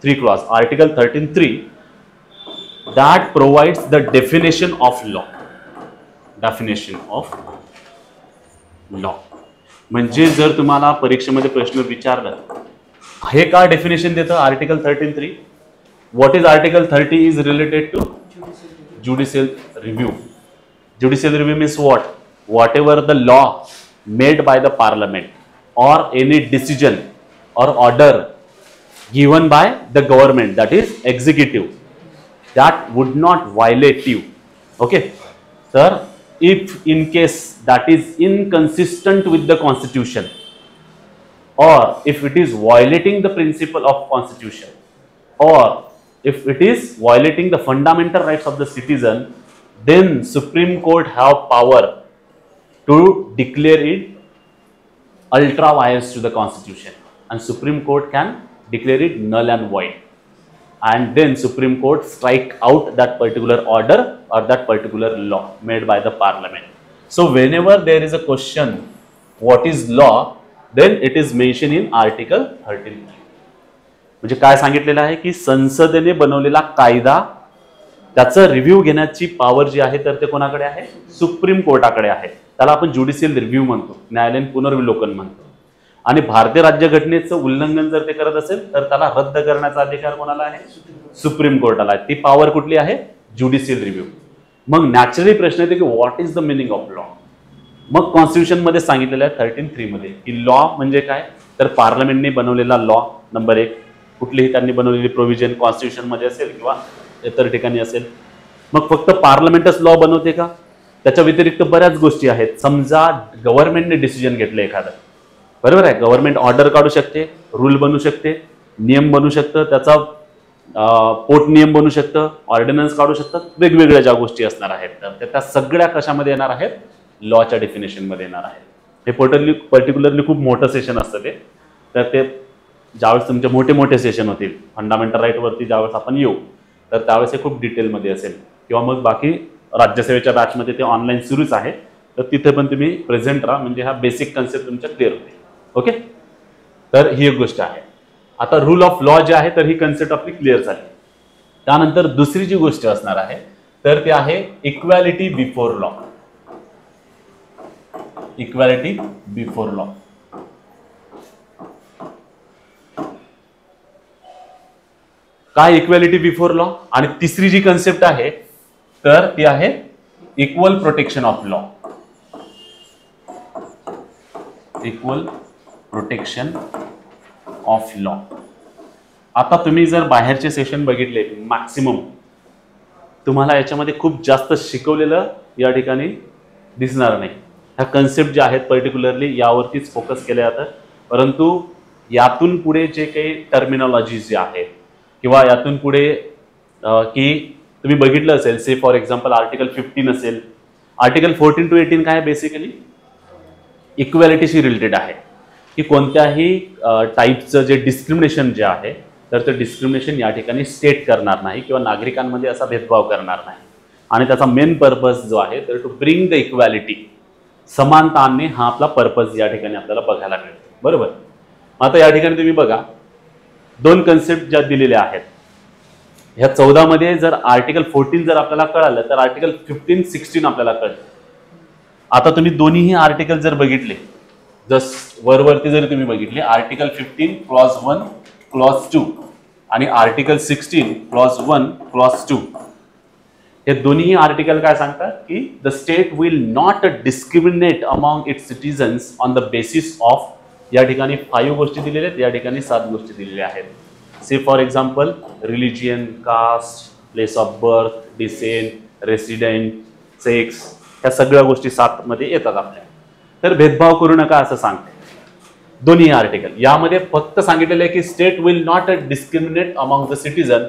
3 clause article 13(3) that provides the definition of law. Definition of law म्हणजे जर तुम्हाला परीक्षेमध्ये प्रश्न विचारला हे का डेफिनेशन देतं article 13(3). What is article 30 is related to judicial review. Judicial review means whatever the law made by the parliament or any decision or order given by the government, that is executive, that would not violate you. Okay. Sir, if in case that is inconsistent with the constitution or if it is violating the principle of constitution or if it is violating the fundamental rights of the citizen, then Supreme Court have power to declare it ultra vires to the constitution and Supreme Court can declare it null and void, and then Supreme Court strike out that particular order or that particular law made by the parliament. So whenever there is a question what is law, then it is mentioned in article 13. म्हणजे काय सांगितलेलं आहे की संसदेने बनवलेला कायदा त्याचं review घेण्याची पॉवर जी आहे तर ते कोणाकडे आहे? सुप्रीम कोर्टाकडे आहे. त्याला आपण ज्युडिशियल रिव्ह्यू म्हणतो, न्यायालयीन पुनर्विलोकन म्हणतो. आणि भारतीय राज्यघटनेचं उल्लंघन जर ते करत असेल तर त्याला रद्द करण्याचा अधिकार कोणाला आहे? सुप्रीम कोर्टाला आहे. ती पॉवर कुठली आहे? Judicial review. मग नॅचरली प्रश्न येतो की what is the meaning of law. मग कॉन्स्टिट्यूशन मध्ये सांगितलेलं आहे 13(3) मध्ये की लॉ म्हणजे काय तर पार्लमेंटने बनवलेला लॉ. नंबर 1, कुठलीही त्यांनी बनवलेली प्रोव्हिजन कॉन्स्टिट्यूशन मध्ये असेल किंवा इतर ठिकाणी असेल. मग फक्त पार्लमेंटच लॉ बनवते का? त्याच्या व्यतिरिक्त बऱ्याच गोष्टी आहेत. समजा गव्हर्नमेंटने डिसिजन घेतलं एखादं, बरोबर आहे, गव्हर्नमेंट ऑर्डर काढू शकते, रूल बनवू शकते, नियम बनवू शकतं, त्याचा पोट नियम बनवू शकतं, ऑर्डिनन्स काढू शकतात, वेगवेगळ्या ज्या गोष्टी असणार आहेत तर त्या सगळ्या कशामध्ये येणार आहेत? लॉच्या डेफिनेशनमध्ये येणार आहेत. हे पर्टिक्युलरली खूप मोठं सेशन असतं ते. तर ते ज्यावेळेस तुमचे मोठे मोठे सेशन होतील फंडामेंटल राईटवरती ज्यावेळेस आपण येऊ तर त्यावेळेस हे खूप डिटेलमध्ये असेल. किंवा मग बाकी राज्यसेवेच्या बॅचमध्ये ते ऑनलाईन सुरूच आहे तर तिथे पण तुम्ही प्रेझेंट राहा म्हणजे हा बेसिक कन्सेप्ट तुमच्या क्लिअर होते. ओके. तर ही एक गोष्ट आहे. आता रूल ऑफ लॉ जे आहे तर ही कन्सेप्ट आपली क्लिअर झाली. त्यानंतर दुसरी जी गोष्ट असणार आहे तर ते आहे equality before law. Equality before law. काय इक्वॅलिटी बिफोर लॉ? आणि तिसरी जी कन्सेप्ट आहे तर ती आहे equal protection of law. Equal protection of law. आता तुम्ही जर बाहेरचे सेशन बघितले मॅक्सिमम तुम्हाला याच्यामध्ये खूप जास्त शिकवलेलं या ठिकाणी दिसणार नाही. ह्या कन्सेप्ट ज्या आहेत पर्टिक्युलरली यावरतीच फोकस केलं जातं. परंतु यातून पुढे जे काही टर्मिनॉलॉजी जे आहेत किंवा यातून पुढे की तुम्ही बघितलं असेल से फॉर एक्झाम्पल आर्टिकल 15 असेल, आर्टिकल 14 to 18 काय बेसिकली इक्वॅलिटीशी रिलेटेड आहे की कोणत्याही टाईपचं जे डिस्क्रिमिनेशन जे आहे तर ते डिस्क्रिमिनेशन या ठिकाणी स्टेट करणार नाही किंवा नागरिकांमध्ये असा भेदभाव करणार नाही. आणि त्याचा मेन पर्पज जो आहे तर टू ब्रिंग द इक्वॅलिटी, समानता आणणे हा आपला पर्पज या ठिकाणी आपल्याला बघायला मिळतो. बरोबर. आता या ठिकाणी तुम्ही बघा 2 कन्सेप्ट ज्या दिलेल्या आहेत ह्या 14 मध्ये जर आर्टिकल 14 जर आपल्याला कळालं तर आर्टिकल 15, 16 आपल्याला कळतं. आता तुम्ही दोन्हीही आर्टिकल जर बघितले, जस्ट वरवरती जर तुम्ही बघितले, आर्टिकल 15 क्लॉज 1 क्लॉज 2 आणि आर्टिकल 16 क्लॉज 1 क्लॉज 2, हे दोन्ही आर्टिकल काय सांगतात की the state will not discriminate among it's citizens on the basis of, या ठिकाणी 5 गोष्टी दिलेल्या आहेत, या ठिकाणी 7 गोष्टी दिलेल्या आहेत. Say for example religion, caste, place of birth, descent, resident, sex, ह्या सगळ्या गोष्टी 7 मध्ये येतात आपल्या. तर भेदभाव करू नका असं सांगते दोन्ही आर्टिकल. यामध्ये फक्त सांगितलेलं आहे की state will not discriminate among the citizen.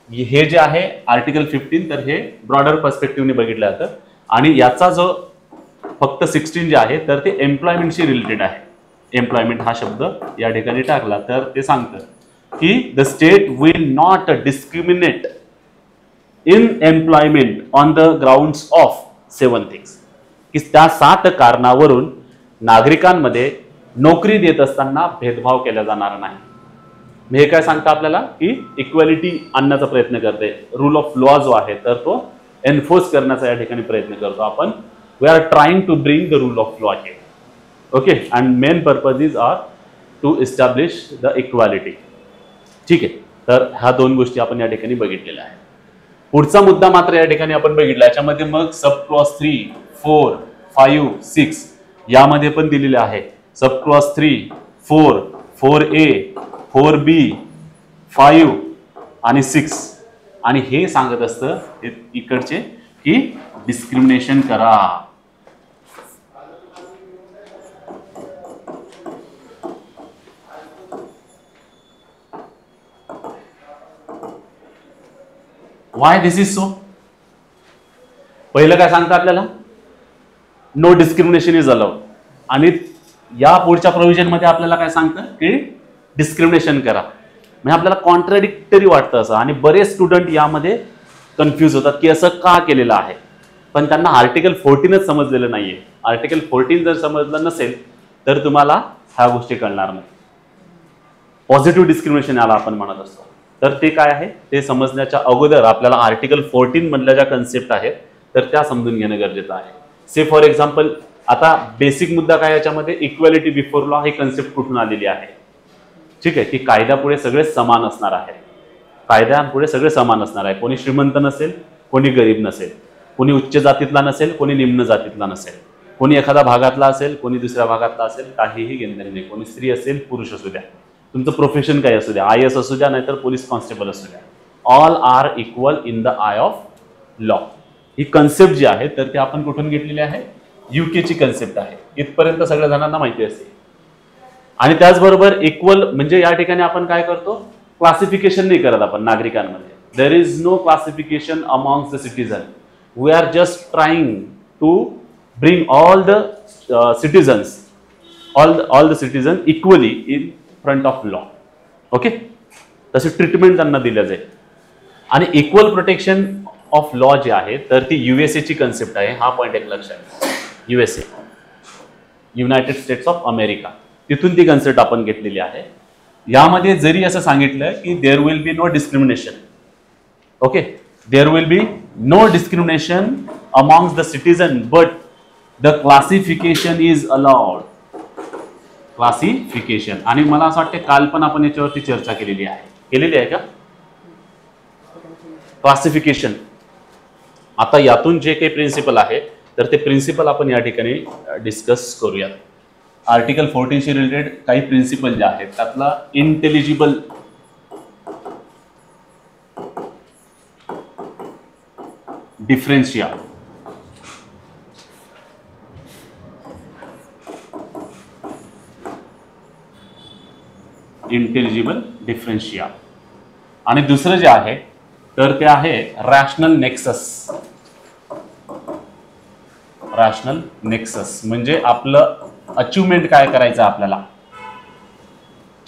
हे जे आहे आर्टिकल 15, तर हे ब्रॉडर पर्स्पेक्टिव्हने बघितलं जातं. आणि याचा जो फक्त 16 जे आहे तर ते एम्प्लॉयमेंटशी रिलेटेड आहे. एम्प्लॉयमेंट हा शब्द या ठिकाणी टाकला तर ते सांगतं की the state will not discriminate in employment on the grounds of 7 things, की त्या 7 कारणावरून नागरिकांमध्ये नोकरी देत असताना भेदभाव केला जाणार नाही. हे काय सांगतं आपल्याला की इक्वॅलिटी आणण्याचा प्रयत्न करते. रूल ऑफ लॉ जो आहे तर तो एन्फोर्स करण्याचा या ठिकाणी प्रयत्न करतो आपण. We are trying to bring the rule of law here. Okay, and main purposes are to establish the equality. ठीक आहे, तर ह्या 2 गोष्टी आपण या ठिकाणी बघितलेल्या आहेत. पुढचा मुद्दा मात्र या ठिकाणी आपण बघितला, याच्यामध्ये मग सब क्लॉज 3, 4, 5, 6 यामध्ये पण दिलेले आहे. सब क्लॉज 3, 4, 4A, 4B, 5 आणि 6, आणि हे सांगत असतं इकडचे की डिस्क्रिमिनेशन करा. Why this is so? पहिलं काय सांगतं आपल्याला, नो डिस्क्रिमिनेशन इज अलाउड. आणि या पुढच्या प्रोव्हिजन मध्ये आपल्याला काय सांगतं की डिस्क्रिमिनेशन करा. म्हणजे आपल्याला कॉन्ट्राडिक्टरी वाटतं असं, आणि बरेच स्टुडंट यामध्ये कन्फ्यूज होतात की असं का केलेलं आहे. पण त्यांना आर्टिकल 14च समजलेलं नाहीये. आर्टिकल 14 जर समजलं नसेल तर तुम्हाला ह्या गोष्टी कळणार नाही. पॉझिटिव्ह डिस्क्रिमिनेशन याला आपण म्हणत असतो. तर ते काय आहे ते समजण्याच्या अगोदर आपल्याला आर्टिकल 14 मधल्या ज्या कन्सेप्ट आहेत तर त्या समजून घेणं गरजेचं आहे. से फॉर एक्झाम्पल, आता बेसिक मुद्दा काय याच्यामध्ये, इक्वॅलिटी बिफोर लॉ ही कन्सेप्ट कुठून आलेली आहे. ठीक आहे, की कायद्यापुढे सगळे समान असणार आहे. कायद्यापुढे सगळे समान असणार आहे. कोणी श्रीमंत नसेल, कोणी गरीब नसेल, कोणी उच्च जातीतला नसेल, कोणी निम्न जातीतला नसेल, कोणी एखाद्या भागातला असेल, कोणी दुसऱ्या भागातला असेल, काहीही घेणं नाही. कोणी स्त्री असेल, पुरुष असू द्या, तुमचं प्रोफेशन काय असू द्या, IAS असू द्या नाहीतर पोलीस कॉन्स्टेबल असू द्या, all are equal in the eye of law. ही कन्सेप्ट जी आहे तर ती आपण कुठून घेतलेली आहे, UK ची कन्सेप्ट आहे. इथपर्यंत सगळ्या जणांना माहिती असते. आणि त्याचबरोबर इक्वल म्हणजे या ठिकाणी आपण काय करतो, क्लासिफिकेशन नाही करत आपण नागरिकांमध्ये. There is no classification amongst the citizen. We are just trying to bring all the citizens, all the citizen equally in front of law. Okay, तशी ट्रीटमेंट त्यांना दिल्या जाईल. आणि इक्वल प्रोटेक्शन ऑफ लॉ जे आहे तर ती USA ची कन्सेप्ट आहे. हा पॉईंट एक लक्षात, USA, United states of America, तिथून ती कन्सेप्ट आपण घेतलेली आहे. यामध्ये जरी असं सांगितलं की there will be no discrimination, okay, there will be no discrimination amongst the citizen but the classification is allowed. Classification, आणि मला असं वाटतं काल पण आपण याच्यावरती चर्चा केलेली आहे का, क्लासिफिकेशन. आता यातून जे काही प्रिन्सिपल आहे तर ते प्रिन्सिपल आपण या ठिकाणी डिस्कस करूयात. आर्टिकल 14 शी रिलेटेड काही प्रिन्सिपल जे आहेत त्यातला इंटेलिजिबल डिफरेन्शिया, इंटेलिजिबल डिफरेन्शिया, आणि दुसरं जे आहे तर ते आहे रॅशनल नेक्सस. रॅशनल नेक्सस म्हणजे आपलं अचिव्हमेंट काय करायचं आपल्याला.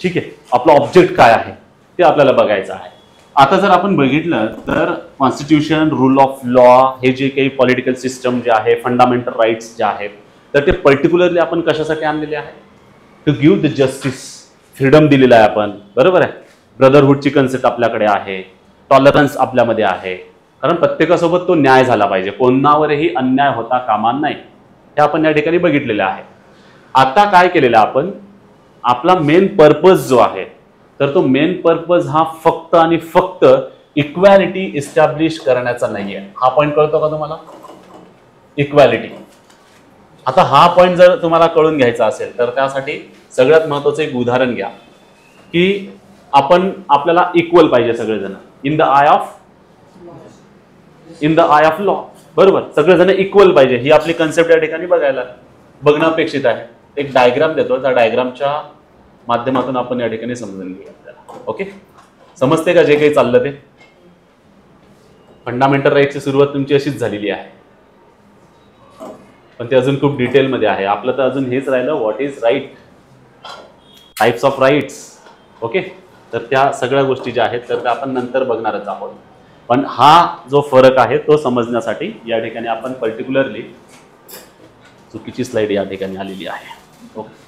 ठीक आहे, आपलं ऑब्जेक्ट काय आहे ते आपल्याला बघायचं आहे. आता जर आपण बघितलं तर कॉन्स्टिट्यूशन, रूल ऑफ लॉ, हे जे काही पॉलिटिकल सिस्टम जे आहे, फंडामेंटल राईट्स जे आहेत तर ते पर्टिक्युलरली आपण कशासाठी आणलेले आहे, to give the justice. Freedom दिलेला आहे आपण, बरोबर आहे. ब्रदरहुडची कन्सेप्ट आपल्याकडे आहे, टॉलरन्स आपल्यामध्ये आहे, कारण प्रत्येकासोबत तो न्याय झाला पाहिजे, कोणावरही अन्याय होता कामा नाही, हे आपण या ठिकाणी बघितलेलं आहे. आता काय केलेलं आपण, आपला मेन पर्पज जो आहे, तर तो मेन पर्पज हा फक्त आणि फक्त इक्वॅलिटी इस्टॅब्लिश करण्याचा नाहीये. हा पॉईंट कळतो का तुम्हाला? इक्वॅलिटी. आता हा पॉईंट जर तुम्हाला कळून घ्यायचा असेल तर त्यासाठी सगळ्यात महत्वाचं एक उदाहरण घ्या की आपल्याला इक्वल पाहिजे सगळेजण in the eye of law. बरोबर, सगळेजण इक्वल पाहिजे, ही आपली कन्सेप्ट या ठिकाणी बघणं अपेक्षित आहे. एक डायग्राम देतो, त्या डायग्रामच्या माध्यमातून आपण या ठिकाणी समजून घेऊया आपल्याला. ओके, समजते का जे काही चाललं ते? फंडामेंटल राईटची सुरुवात तुमची अशीच झालेली आहे, पण ते अजून खूप डिटेलमध्ये आहे. आपलं तर अजून हेच राहिलं, what is right, types of rights. Okay, तर त्या सगळ्या गोष्टी ज्या आहेत तर त्या आपण नंतर बघणारच आहोत. पण हा जो फरक आहे तो समजण्यासाठी या ठिकाणी आपण पर्टिक्युलरली, चुकीची स्लाइड या ठिकाणी आलेली आहे. ओके,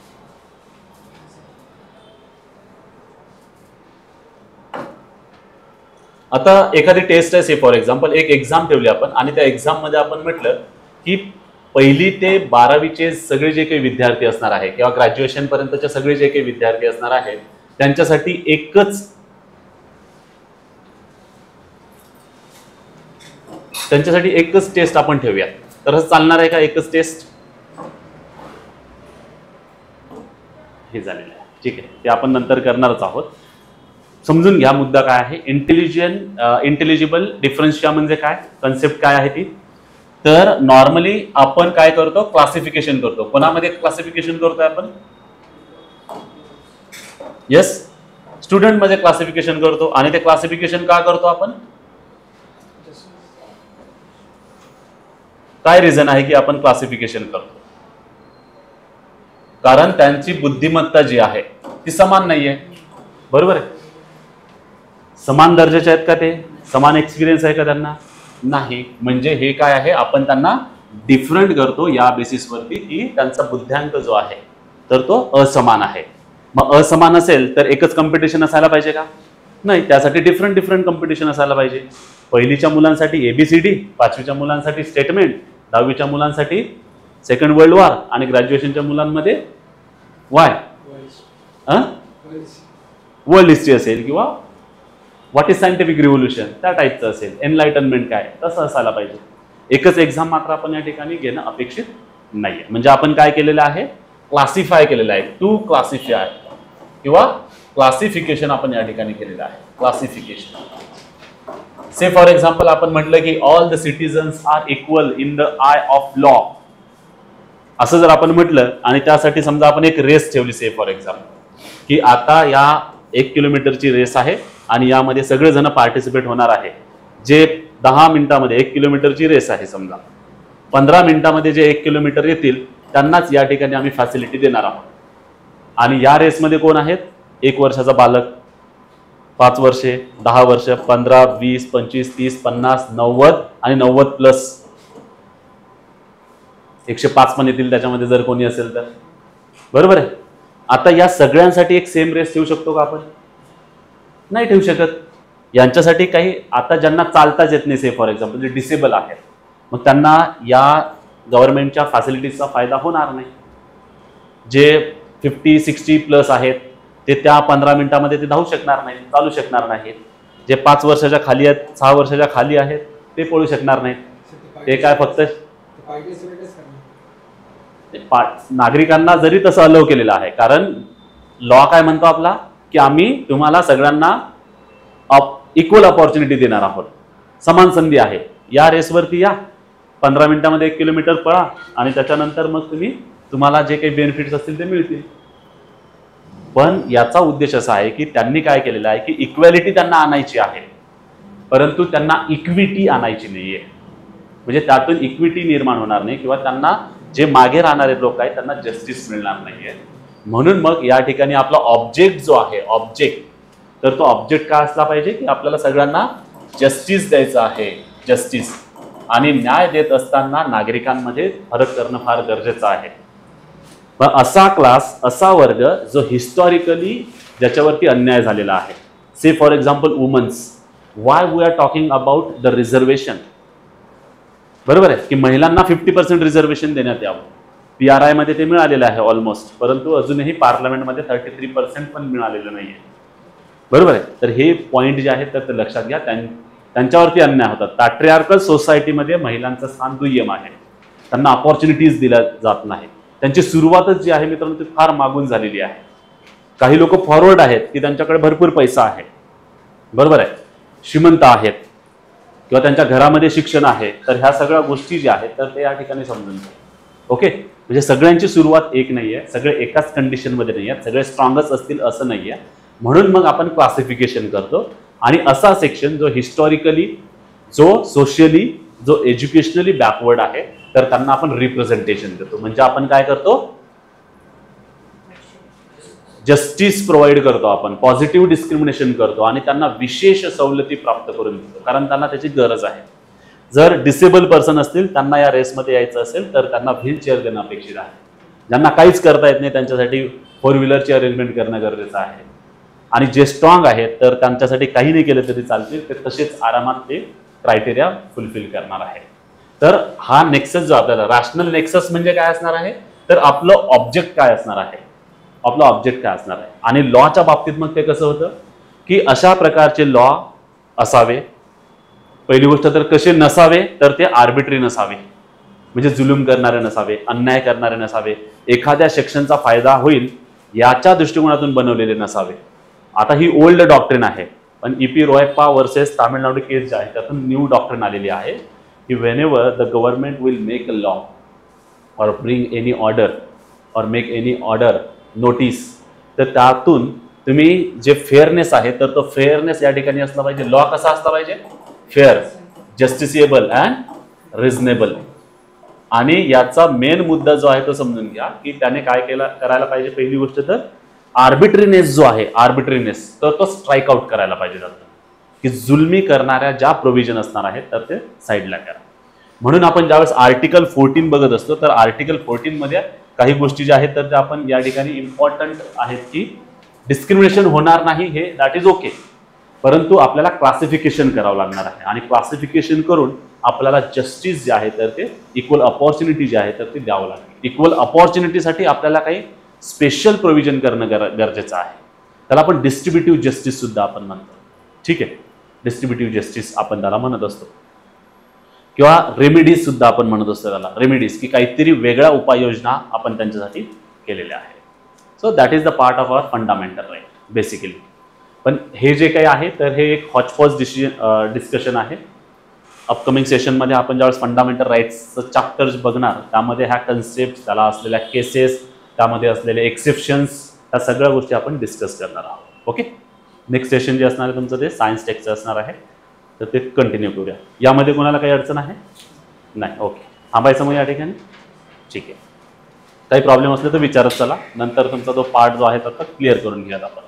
आता एखादी टेस्ट आहे, से फॉर एक्झाम्पल एक एक्झाम ठेवली आपण आणि त्या एक्झाम मध्ये आपण म्हटलं की 1ली ते 12वीचे सगळे जे काही विद्यार्थी असणार आहे किंवा ग्रॅज्युएशन पर्यंतचे सगळे जे काही विद्यार्थी असणार आहेत त्यांच्यासाठी एकच टेस्ट आपण ठेवूया. तर चालणार आहे का एकच टेस्ट? हे झालेलं आहे, ठीक आहे, ते आपण नंतर करणारच आहोत. समजून घ्या मुद्दा काय आहे. इंटेलिजिबल डिफरन्शिया म्हणजे काय, कन्सेप्ट काय आहे ती? तर नॉर्मली आपण काय करतो, क्लासिफिकेशन करतो. कोणामध्ये क्लासिफिकेशन करतोय आपण? येस, स्टुडंट मध्ये क्लासिफिकेशन करतो. आणि ते क्लासिफिकेशन का करतो आपण? काय रिझन आहे की आपण क्लासिफिकेशन करतो? कारण त्यांची बुद्धिमत्ता जी आहे ती समान नाहीये. बरोबर आहे, समान दर्जाचे आहेत का ते? समान एक्सपिरियन्स आहे का त्यांना? नाही. म्हणजे हे काय आहे, आपण त्यांना डिफरंट करतो या बेसिसवरती की त्यांचा बुद्ध्यांक जो आहे तर तो असमान आहे. मग असमान असेल तर एकच कॉम्पिटिशन असायला पाहिजे का? नाही, त्यासाठी डिफरंट कॉम्पिटिशन असायला पाहिजे. पहिलीच्या मुलांसाठी ABCD, 5वीच्या मुलांसाठी स्टेटमेंट, 10वीच्या मुलांसाठी सेकंड वर्ल्ड वॉर आणि ग्रॅज्युएशनच्या मुलांमध्ये वर्ल्ड हिस्ट्री असेल किंवा व्हॉट इज सायंटिफिक रिव्होल्युशन त्या टाईपचं असेल, एनलाइटनमेंट काय, तसं असायला पाहिजे. एकच एक्झाम मात्र आपण या ठिकाणी घेणं अपेक्षित नाहीये. म्हणजे आपण काय केलेलं आहे, क्लासिफाय केलेलं आहे. टू क्लासिफाय किंवा क्लासिफिकेशन आपण या ठिकाणी केलेलं आहे. क्लासिफिकेशन, से फॉर एक्झाम्पल आपण म्हटलं की all the citizens are equal in the eye of law, असं जर आपण म्हटलं आणि त्यासाठी समजा आपण एक रेस ठेवली, से फॉर एक्झाम्पल की आता या 1 किलोमीटरची रेस आहे आणि यामध्ये सगळेजण पार्टिसिपेट होणार आहे. जे 10 मिनिटांमध्ये 1 किलोमीटरची रेस आहे, समजा 15 मिनिटांमध्ये जे 1 किलोमीटर येतील त्यांनाच या ठिकाणी आम्ही फॅसिलिटी देणार आहोत. आणि या रेसमध्ये कोण आहेत? 1 वर्षाचा बालक, 5 वर्षे, 10 वर्ष, 15, 20, 25, 30, 50, 90 आणि 90+. 105 पण येतील त्याच्यामध्ये जर कोणी असेल तर. बरोबर आहे. आता या सगळ्यांसाठी एक सेम रेस ठेवू शकतो का आपण? नाही ठेवू शकत. यांच्यासाठी काही, आता ज्यांना चालताच येत नाही, से फॉर एक्झाम्पल जे डिसेबल आहेत, मग त्यांना या गव्हर्नमेंटच्या फॅसिलिटीजचा फायदा होणार नाही. जे 50-60+ आहेत ते त्या 15 मिनिटांमध्ये ते धावू शकणार नाही, चालू शकणार नाहीत. जे 5 वर्षाच्या खाली आहेत, 6 वर्षाच्या खाली आहेत ते पळू शकणार नाहीत. ते काय फक्त नागरिकांना जरी तसं अलाव केलेलं आहे, कारण लॉ काय म्हणतो आपला की आम्ही तुम्हाला सगळ्यांना इक्वल अपॉर्च्युनिटी देणार आहोत, समान संधी आहे. या रेसवरती या, 15 मिनिटांमध्ये 1 किलोमीटर पळा आणि त्याच्यानंतर मग तुम्हाला जे काही बेनिफिट्स असतील ते मिळतील. पण याचा उद्देश असा आहे की त्यांनी काय केलेलं आहे की इक्वॅलिटी त्यांना आणायची आहे, परंतु त्यांना इक्विटी आणायची नाहीये. म्हणजे त्यातून इक्विटी निर्माण होणार नाही किंवा त्यांना जे मागे राहणारे लोक आहेत त्यांना जस्टिस मिळणार नाहीये. म्हणून मग या ठिकाणी आपला ऑब्जेक्ट जो आहे, तर तो ऑब्जेक्ट काय असला पाहिजे की आपल्याला सगळ्यांना जस्टिस द्यायचं आहे. जस्टिस आणि न्याय देत असताना नागरिकांमध्ये फरक करणं फार गरजेचं आहे. पण असा क्लास, असा वर्ग जो हिस्टॉरिकली ज्याच्यावरती अन्याय झालेला आहे, say for example womens, why we are talking about the reservation. बरोबर आहे की महिलांना 50% रिझर्वेशन देण्यात यावं. PRI मध्ये ते मिळालेलं आहे ऑलमोस्ट, परंतु अजूनही पार्लमेंटमध्ये 33% पण मिळालेलं नाही आहे. बरोबर आहे. तर हे पॉईंट जे आहेत तर ते लक्षात घ्या. त्यांच्यावरती अन्याय होतात. पॅट्रिआर्कल सोसायटीमध्ये महिलांचं स्थान दुय्यम आहे. त्यांना अपॉर्च्युनिटीज दिल्या जात नाही. त्यांची सुरुवातच जी आहे मित्रांनो ती फार मागून झालेली आहे. काही लोक फॉरवर्ड आहेत की त्यांच्याकडे भरपूर पैसा आहे, बरोबर आहे, श्रीमंत आहेत किंवा त्यांच्या घरामध्ये शिक्षण आहे, तर ह्या सगळ्या गोष्टी ज्या आहेत तर ते या ठिकाणी समजून घ्या. ओके, म्हणजे सगळ्यांची सुरुवात एक नाही आहे, सगळे एकाच कंडिशनमध्ये नाही आहेत, सगळे स्ट्रॉंगच असतील असं नाही आहे. म्हणून मग आपण क्लासिफिकेशन करतो आणि असा सेक्शन जो हिस्टॉरिकली, जो सोशली, जो एज्युकेशनली बॅकवर्ड आहे तर त्यांना आपण रिप्रेझेंटेशन देतो. म्हणजे आपण काय करतो, जस्टिस प्रोव्हाइड करतो, आपण पॉझिटिव्ह डिस्क्रिमिनेशन करतो आणि त्यांना विशेष सवलती प्राप्त करून देतो, कारण त्यांना त्याची गरज आहे. जर डिसेबल पर्सन असतील, त्यांना या रेसमध्ये यायचं असेल तर त्यांना व्हीलचेअर देणं अपेक्षित आहे. ज्यांना काहीच करता येत नाही त्यांच्यासाठी 4 व्हीलरची अरेंजमेंट करणं गरजेचं आहे. आणि जे स्ट्रॉंग आहेत तर त्यांच्यासाठी काही नाही केलं तरी चालतील, ते तसेच आरामात ते क्रायटेरिया फुलफिल करणार आहे. तर हा नेक्सस जो आपल्याला रॅशनल नेक्सस म्हणजे काय असणार आहे, तर आपलं ऑब्जेक्ट काय असणार आहे, आपलं ऑब्जेक्ट काय असणार आहे. आणि लॉच्या बाबतीत मग ते कसं होतं की अशा प्रकारचे लॉ असावे. पहिली गोष्ट तर कसे नसावे, तर ते आर्बिट्री नसावे, म्हणजे जुलूम करणारे नसावे, अन्याय करणारे नसावे, एखाद्या सेक्शनचा फायदा होईल याच्या दृष्टिकोनातून बनवलेले नसावे. आता ही ओल्ड डॉक्ट्रिन आहे, पण E.P. रोयप्पा वर्सेस तामिळनाडू केस जे आहे त्यातून न्यू डॉक्ट्रिन आलेली आहे की whenever the government will make a law और ब्रिंग एनी ऑर्डर और मेक एनी ऑर्डर नोटीस, तर त्यातून तुम्ही जे फेअरनेस आहे तर तो फेअरनेस या ठिकाणी असला पाहिजे. लॉ कसा असला पाहिजे, फेअर, जस्टिसिएबल अँड रिझनेबल. आणि याचा मेन मुद्दा जो आहे तो समजून घ्या की त्याने काय करायला पाहिजे. पहिली गोष्ट तर आर्बिट्रीनेस जो आहे, आर्बिट्रीनेस तर तो स्ट्राईक आउट करायला पाहिजे जातं, की जुलमी करणाऱ्या ज्या प्रोव्हिजन असणार आहेत तर ते साईडला करा. म्हणून आपण ज्यावेळेस आर्टिकल 14 बघत असतो तर आर्टिकल 14 मध्ये काही गोष्टी ज्या आहेत तर त्या आपण या ठिकाणी इम्पॉर्टंट आहेत की डिस्क्रिमिनेशन होणार नाही, हे दॅट इज ओके, परंतु आपल्याला क्लासिफिकेशन करावं लागणार आहे. आणि क्लासिफिकेशन करून आपल्याला जस्टिस जे आहे तर ते इक्वल अपॉर्च्युनिटी जे आहे तर ते द्यावं लागेल. इक्वल अपॉर्च्युनिटीसाठी आपल्याला काही स्पेशल प्रोव्हिजन करणं गरजेचं आहे. त्याला आपण डिस्ट्रीब्युटिव्ह जस्टिस सुद्धा आपण म्हणतो. ठीक आहे, डिस्ट्रीब्युटिव्ह जस्टिस आपण त्याला म्हणत असतो, किंवा रेमेडीज सुद्धा आपण म्हणत असतो त्याला, रेमेडीज, की काहीतरी वेगळ्या उपाययोजना आपण त्यांच्यासाठी केलेल्या आहेत. So that is the part of our fundamental right basically. पण हे जे काही आहे तर हे एक हॉचपॉच डिस्कशन आहे. अपकमिंग सेशनमध्ये आपण ज्यावेळेस फंडामेंटल राईट्सचं चॅप्टर्स बघणार त्यामध्ये ह्या कन्सेप्ट, त्याला असलेल्या केसेस, त्यामध्ये असलेले एक्सेप्शन्स, ह्या सगळ्या गोष्टी आपण डिस्कस करणार आहोत. ओके, नेक्स्ट सेशन जे असणार आहे तुमचं ते सायन्स टेक्सचं असणार आहे, तर ते कंटिन्यू करूया. यामध्ये कोणाला काही अडचण आहे नाही? ओके, थांबायचं मग या ठिकाणी. ठीक आहे, काही प्रॉब्लेम असले तर विचारत चला, नंतर तुमचा तो पार्ट जो आहे तर क्लिअर करून घ्या आपण.